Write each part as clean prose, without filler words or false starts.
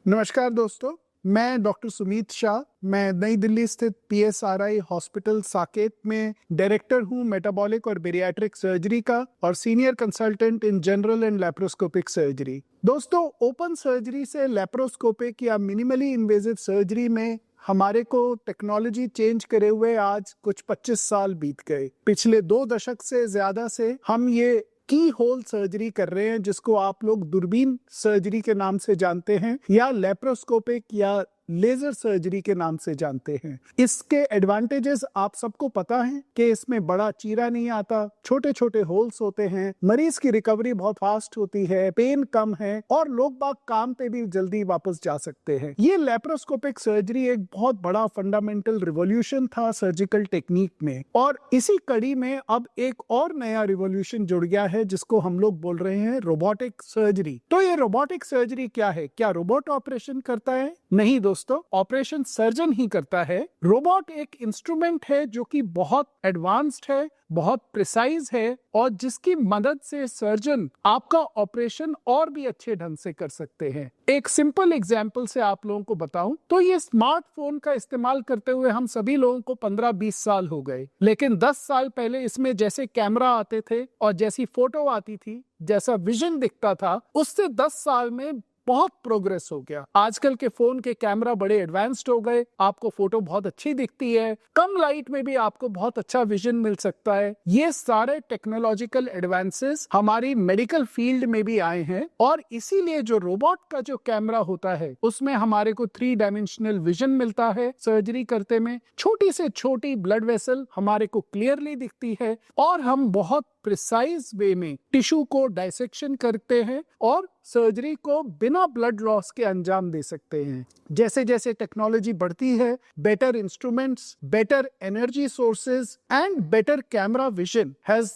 नमस्कार दोस्तों, मैं डॉक्टर सुमीत शाह। मैं नई दिल्ली स्थित PSRI हॉस्पिटल साकेत में डायरेक्टर हूं मेटाबॉलिक और बेरियाट्रिक सर्जरी का और senior consultant in general and laparoscopic surgery. दोस्तों, ओपन सर्जरी से लैप्रोस्कोपिक या मिनिमली इन्वेजिव सर्जरी में हमारे को टेक्नोलॉजी चेंज करे हुए आज कुछ 25 साल बीत गए। पिछले 2 दशक से ज्यादा से हम ये की होल सर्जरी कर रहे हैं, जिसको आप लोग दूरबीन सर्जरी के नाम से जानते हैं या लेप्रोस्कोपिक या लेजर सर्जरी के नाम से जानते हैं। इसके एडवांटेजेस आप सबको पता है कि इसमें बड़ा चीरा नहीं आता, छोटे छोटे होल्स होते हैं, मरीज की रिकवरी बहुत फास्ट होती है, पेन कम है और लोग बाग काम पे भी जल्दी वापस जा सकते हैं। ये लेप्रोस्कोपिक सर्जरी एक बहुत बड़ा फंडामेंटल रिवॉल्यूशन था सर्जिकल टेक्निक में, और इसी कड़ी में अब एक और नया रिवॉल्यूशन जुड़ गया है जिसको हम लोग बोल रहे हैं रोबोटिक सर्जरी। तो ये रोबोटिक सर्जरी क्या है? क्या रोबोट ऑपरेशन करता है? नहीं दोस्तों, ऑपरेशन सर्जन ही करता है। रोबोट एक इंस्ट्रूमेंट है जो कि बहुत एडवांस्ड है, बहुत प्रिसाइज है और जिसकी मदद से सर्जन आपका ऑपरेशन और भी अच्छे ढंग से कर सकते हैं। एक सिंपल एग्जांपल से आप लोगों को बताऊं तो ये स्मार्टफोन का इस्तेमाल करते हुए हम सभी लोगों को 15-20 साल हो गए, लेकिन 10 साल पहले इसमें जैसे कैमरा आते थे और जैसी फोटो आती थी, जैसा विजन दिखता था, उससे 10 साल में बहुत प्रोग्रेस हो गया। आजकल के फोन के कैमरा बड़े एडवांस्ड हो गए, आपको फोटो बहुत अच्छी दिखती है, कम लाइट में भी आपको बहुत अच्छा विजन मिल सकता है। ये सारे टेक्नोलॉजिकल एडवांसेस हमारी मेडिकल फील्ड में भी आए हैं और इसीलिए जो रोबोट का जो कैमरा होता है उसमें हमारे को 3 डायमेंशनल विजन मिलता है। सर्जरी करते में छोटी से छोटी ब्लड वेसल हमारे को क्लियरली दिखती है और हम बहुत प्रिसाइज वे में टिश्यू को डाइसेक्शन करते हैं और सर्जरी को बिना ब्लड लॉस के अंजाम दे सकते हैं। जैसे जैसे टेक्नोलॉजी बढ़ती है, better instruments, better energy sources and better camera vision has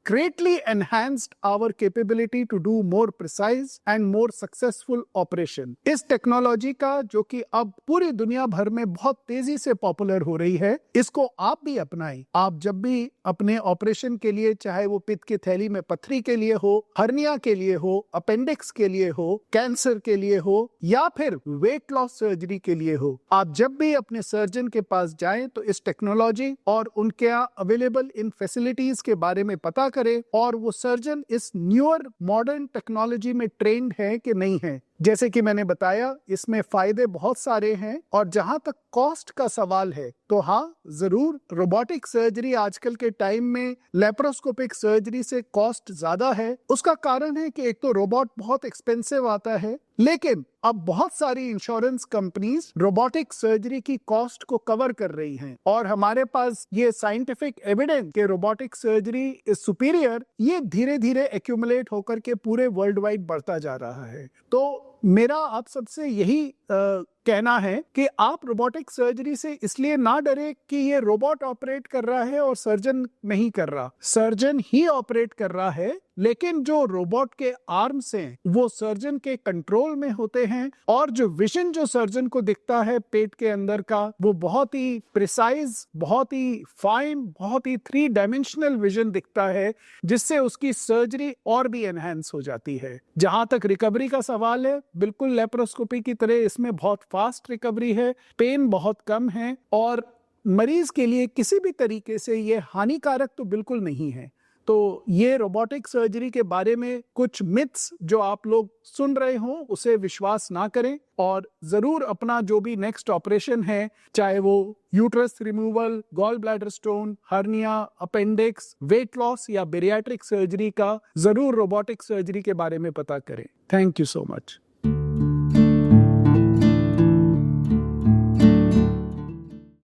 greatly enhanced our capability to do more precise and more successful operation। इस टेक्नोलॉजी का जो कि अब पूरी दुनिया भर में बहुत तेजी से पॉपुलर हो रही है, इसको आप भी अपनाएं। आप जब भी अपने ऑपरेशन के लिए, चाहे वो पित्त की थैली में पथरी के लिए हो, हर्निया के लिए हो, अपेंडिक्स के लिए हो, कैंसर के लिए हो या फिर वेट लॉस सर्जरी के लिए हो, आप जब भी अपने सर्जन के पास जाएं तो इस टेक्नोलॉजी और उनके अवेलेबल इन फैसिलिटीज के बारे में पता करें और वो सर्जन इस न्यूअर मॉडर्न टेक्नोलॉजी में ट्रेंड है कि नहीं है। जैसे कि मैंने बताया, इसमें फायदे बहुत सारे हैं और जहां तक कॉस्ट का सवाल है तो हाँ, जरूर रोबोटिक सर्जरी आजकल के टाइम में लेप्रोस्कोपिक सर्जरी से कॉस्ट ज्यादा है। उसका कारण है कि एक तो रोबोट बहुत एक्सपेंसिव आता है, लेकिन अब बहुत सारी इंश्योरेंस कंपनीज रोबोटिक सर्जरी की कॉस्ट को कवर कर रही हैं और हमारे पास ये साइंटिफिक एविडेंस कि रोबोटिक सर्जरी इज सुपीरियर, ये धीरे धीरे एक्यूमुलेट होकर के पूरे वर्ल्ड वाइड बढ़ता जा रहा है। तो मेरा आप सबसे यही कहना है कि आप रोबोटिक सर्जरी से इसलिए ना डरे कि ये रोबोट ऑपरेट कर रहा है और सर्जन नहीं कर रहा। सर्जन ही ऑपरेट कर रहा है, लेकिन जो रोबोट के आर्म्स हैं वो सर्जन के कंट्रोल में होते हैं और जो विजन जो सर्जन को दिखता है पेट के अंदर का, वो बहुत ही प्रिसाइज, बहुत ही फाइन, बहुत ही 3 डायमेंशनल विजन दिखता है, जिससे उसकी सर्जरी और भी एनहांस हो जाती है। जहां तक रिकवरी का सवाल है, बिल्कुल लेप्रोस्कोपी की तरह इसमें बहुत फास्ट रिकवरी है, पेन बहुत कम है और मरीज के लिए किसी भी तरीके से ये हानिकारक तो बिल्कुल नहीं है। तो ये रोबोटिक सर्जरी के बारे में कुछ मिथ्स जो आप लोग सुन रहे हो उसे विश्वास ना करें और जरूर अपना जो भी नेक्स्ट ऑपरेशन है, चाहे वो uterus removal, gall bladder stone, hernia, appendix, weight loss या बेरियाट्रिक सर्जरी का, जरूर रोबोटिक सर्जरी के बारे में पता करें। Thank you so much.